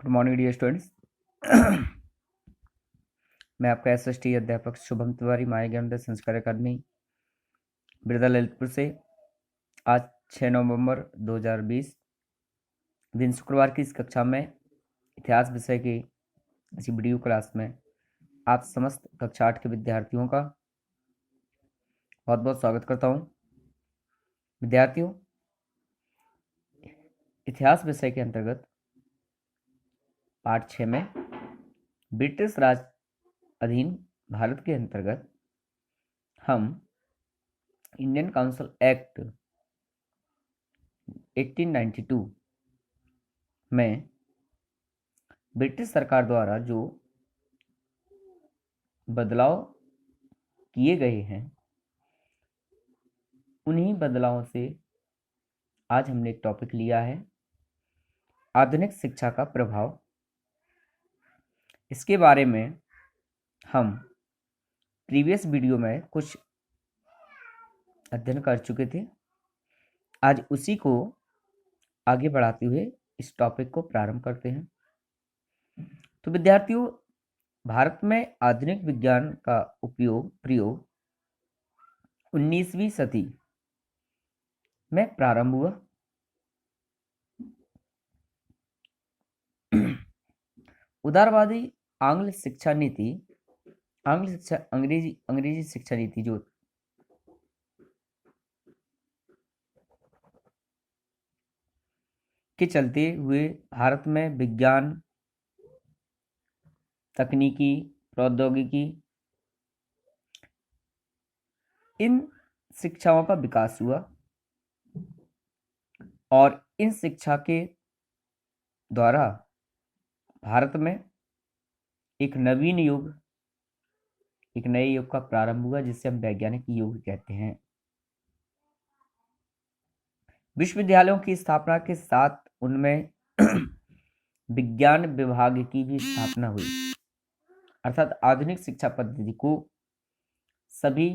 Good morning dear students. मैं आपका SST अध्यापक शुभम तिवारी माया ज्ञानोदय संस्कार अकादमी बिरदा ललितपुर से आज 6 नवंबर 2020 दिन शुक्रवार की इस कक्षा में इतिहास विषय की इसी वीडियो क्लास में आप समस्त कक्षा 8 के विद्यार्थियों का बहुत बहुत स्वागत करता हूं। विद्यार्थियों, इतिहास विषय के अंतर्गत पाठ 6 में ब्रिटिश राज अधीन भारत के अंतर्गत हम इंडियन काउंसिल एक्ट 1892 में ब्रिटिश सरकार द्वारा जो बदलाव किए गए हैं उन्हीं बदलावों से आज हमने एक टॉपिक लिया है, आधुनिक शिक्षा का प्रभाव। इसके बारे में हम प्रीवियस वीडियो में कुछ अध्ययन कर चुके थे। आज उसी को आगे बढ़ाते हुए इस टॉपिक को प्रारंभ करते हैं। तो विद्यार्थियों, भारत में आधुनिक विज्ञान का प्रयोग 19वीं सदी में प्रारंभ हुआ। उदारवादी अंग्रेजी शिक्षा नीति जो के चलते हुए भारत में विज्ञान, तकनीकी, प्रौद्योगिकी इन शिक्षाओं का विकास हुआ और इन शिक्षा के द्वारा भारत में एक नवीन युग, एक नए युग का प्रारंभ हुआ जिसे हम वैज्ञानिक युग कहते हैं। विश्वविद्यालयों की स्थापना के साथ उनमें विज्ञान विभाग की भी स्थापना हुई, अर्थात आधुनिक शिक्षा पद्धति को सभी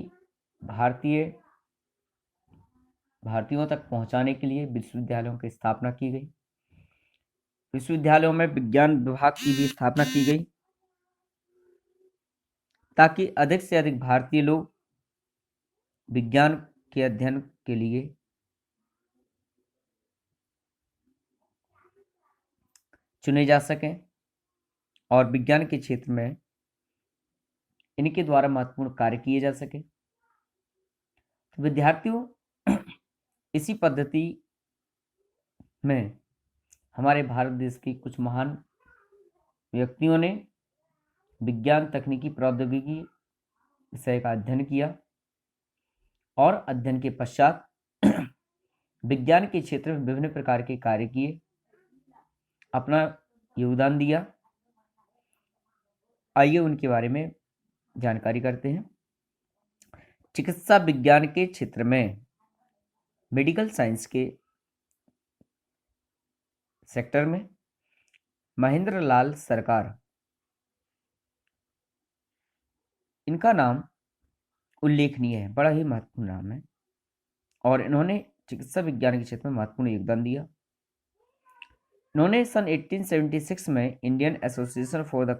भारतीयों तक पहुंचाने के लिए विश्वविद्यालयों की स्थापना की गई। विश्वविद्यालयों में विज्ञान विभाग की भी स्थापना की गई ताकि अधिक से अधिक भारतीय लोग विज्ञान के अध्ययन के लिए चुने जा सकें और विज्ञान के क्षेत्र में इनके द्वारा महत्वपूर्ण कार्य किए जा सके। तो विद्यार्थियों, इसी पद्धति में हमारे भारत देश के कुछ महान व्यक्तियों ने विज्ञान, तकनीकी, प्रौद्योगिकी विषय का अध्ययन किया और अध्ययन के पश्चात विज्ञान के क्षेत्र में विभिन्न प्रकार के कार्य किए, अपना योगदान दिया। आइए उनके बारे में जानकारी करते हैं। चिकित्सा विज्ञान के क्षेत्र में, मेडिकल साइंस के सेक्टर में महेंद्र लाल सरकार, इनका नाम उल्लेखनीय है, बड़ा ही महत्वपूर्ण नाम है और इन्होंने चिकित्सा विज्ञान के क्षेत्र में महत्वपूर्ण योगदान दिया। इन्होंने सन 1876 में Indian association for the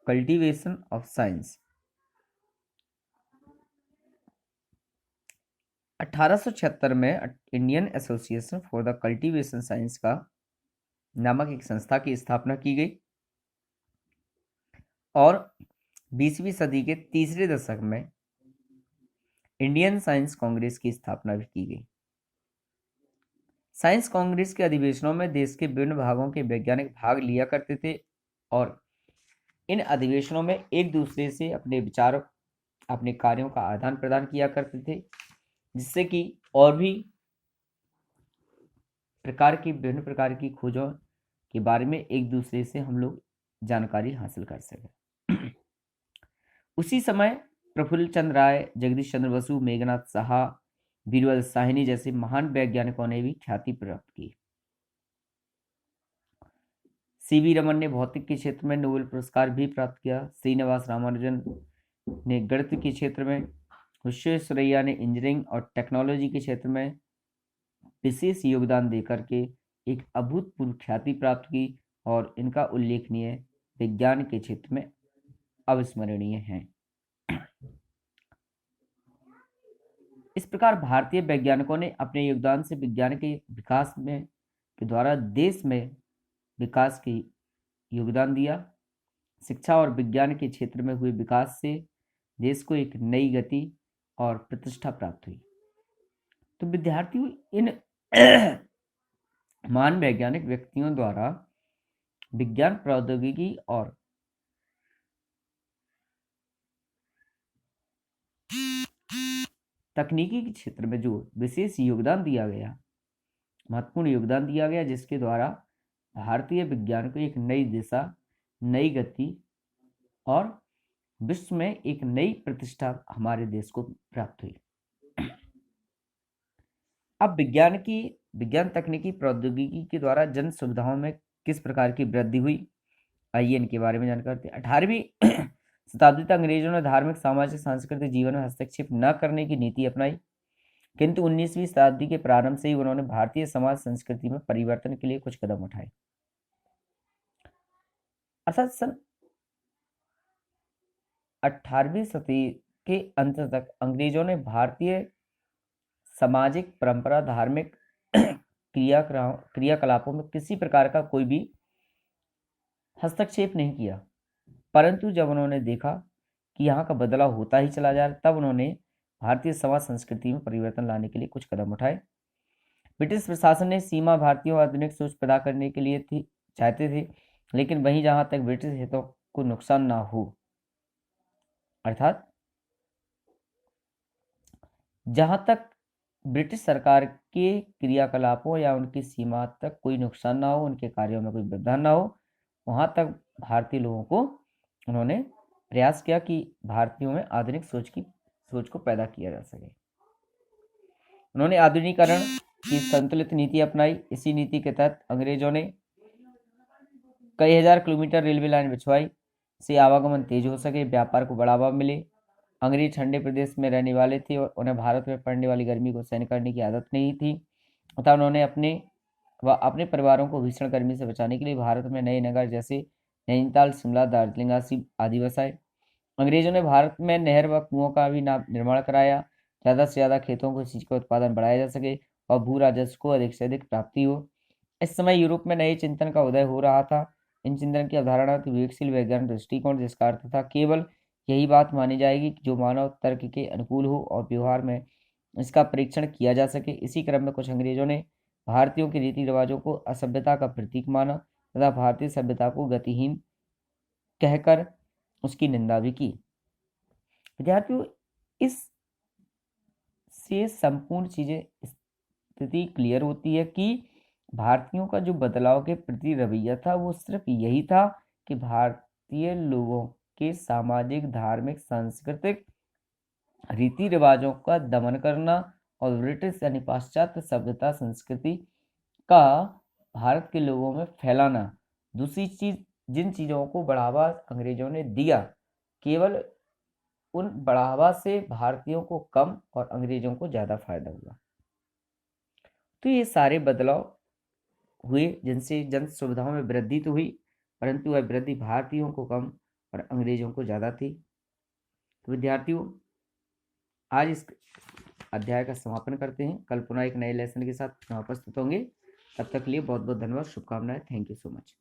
cultivation of science 1876 में Indian association for the cultivation science का नामक एक संस्था की स्थापना की गई और 20वीं सदी के तीसरे दशक में इंडियन साइंस कांग्रेस की स्थापना भी की गई। साइंस कांग्रेस के अधिवेशनों में देश के विभिन्न भागों के वैज्ञानिक भाग लिया करते थे और इन अधिवेशनों में एक दूसरे से अपने विचारों, अपने कार्यों का आदान प्रदान किया करते थे, जिससे कि और भी विभिन्न प्रकार की खोजों के बारे में एक दूसरे से हम लोग जानकारी हासिल कर सकें। उसी समय प्रफुल्ल चंद्र राय, जगदीश चंद्र बसु, मेघनाथ साहा, बीरबल साहनी जैसे महान वैज्ञानिकों ने भी ख्याति प्राप्त की। सीवी रमन ने भौतिक के क्षेत्र में नोबेल पुरस्कार भी प्राप्त किया। श्रीनिवास रामानुजन ने गणित के क्षेत्र में, विश्वेश्वरैया ने इंजीनियरिंग और टेक्नोलॉजी के क्षेत्र में विशेष योगदान देकर के एक अभूतपूर्व ख्याति प्राप्त की और इनका उल्लेखनीय विज्ञान के क्षेत्र में अविस्मरणीय है। इस प्रकार भारतीय वैज्ञानिकों ने अपने योगदान से विज्ञान के विकास में के द्वारा देश में विकास की योगदान दिया। शिक्षा और विज्ञान के क्षेत्र में हुए विकास से देश को एक नई गति और प्रतिष्ठा प्राप्त हुई। तो विद्यार्थियों, इन महान वैज्ञानिक व्यक्तियों द्वारा विज्ञान, प्रौद्योगिकी और तकनीकी के क्षेत्र में जो विशेष योगदान दिया गया, महत्वपूर्ण योगदान दिया गया, जिसके द्वारा भारतीय विज्ञान को एक नई दिशा, नई गति और विश्व में एक नई प्रतिष्ठा हमारे देश को प्राप्त हुई। अब विज्ञान, तकनीकी, प्रौद्योगिकी के द्वारा जन सुविधाओं में किस प्रकार की वृद्धि हुई, आइए इनके बारे में जानकारी देते हैं। 18वीं शताब्दी तक अंग्रेजों ने धार्मिक, सामाजिक, सांस्कृतिक जीवन में हस्तक्षेप न करने की नीति अपनाई, किंतु 19वीं शताब्दी के प्रारंभ से ही उन्होंने भारतीय समाज संस्कृति में परिवर्तन के लिए कुछ कदम उठाए। अर्थात सन 18वीं सदी के अंत तक अंग्रेजों ने भारतीय सामाजिक, परंपरा, धार्मिक क्रियाकलापों में किसी प्रकार का कोई भी हस्तक्षेप नहीं किया, परंतु जब उन्होंने देखा कि यहाँ का बदलाव होता ही चला जा रहा, तब उन्होंने भारतीय समाज संस्कृति में परिवर्तन लाने के लिए कुछ कदम उठाए। ब्रिटिश प्रशासन ने सीमा भारतीयों आधुनिक सोच पैदा करने के लिए चाहते थे, लेकिन वहीं जहां तक ब्रिटिश हितों को नुकसान ना हो, अर्थात जहां तक ब्रिटिश सरकार के क्रियाकलापों या उनकी सीमा तक कोई नुकसान ना हो, उनके कार्यों में कोई व्यवधान ना हो, वहां तक भारतीय लोगों को उन्होंने प्रयास किया कि भारतीयों में आधुनिक सोच को पैदा किया जा सके। उन्होंने आधुनिकीकरण की संतुलित नीति अपनाई। इसी नीति के तहत अंग्रेजों ने कई हजार किलोमीटर रेलवे लाइन बिछवाई, से आवागमन तेज हो सके, व्यापार को बढ़ावा मिले। अंग्रेज ठंडे प्रदेश में रहने वाले थे और उन्हें भारत में पड़ने वाली गर्मी को सहन करने की आदत नहीं थी, अतः उन्होंने अपने परिवारों को भीषण गर्मी से बचाने के लिए भारत में नए नगर जैसे नैनीताल, शिमला, दार्जिलिंग आदि बसाए। अंग्रेजों ने भारत में नहर व कुओं का भी निर्माण कराया, ज़्यादा से ज़्यादा खेतों को सिंचाई का उत्पादन बढ़ाया जा सके और भू राजस्व को अधिक से अधिक प्राप्ति हो। इस समय यूरोप में नए चिंतन का उदय हो रहा था। इन चिंतन की अवधारणा थी विवेकशील वैज्ञानिक दृष्टिकोण, जिसका अर्थ था केवल यही बात मानी जाएगी कि जो मानव तर्क के अनुकूल हो और व्यवहार में इसका परीक्षण किया जा सके। इसी क्रम में कुछ अंग्रेजों ने भारतीयों के रीति रिवाजों को असभ्यता का प्रतीक माना तथा भारतीय सभ्यता को गतिहीन कहकर उसकी निंदा भी की। विद्यार्थियों, इस से संपूर्ण स्थिति क्लियर होती है कि भारतीयों का जो बदलाव के प्रति रवैया था वो सिर्फ यही था कि भारतीय लोगों के सामाजिक, धार्मिक, सांस्कृतिक रीति रिवाजों का दमन करना और ब्रिटिश यानी पाश्चात्य सभ्यता संस्कृति का भारत के लोगों में फैलाना। दूसरी चीज, जिन चीजों को बढ़ावा अंग्रेजों ने दिया, केवल उन बढ़ावा से भारतीयों को कम और अंग्रेजों को ज्यादा फायदा हुआ। तो ये सारे बदलाव हुए जिनसे जन सुविधाओं में वृद्धि तो हुई, परंतु वह वृद्धि भारतीयों को कम और अंग्रेजों को ज्यादा थी। तो विद्यार्थियों, आज इस अध्याय का समापन करते हैं। कल पुनः एक नए लेसन के साथ उपस्थित होंगे। तब तक के लिए बहुत बहुत धन्यवाद, शुभकामनाएं। Thank you so much.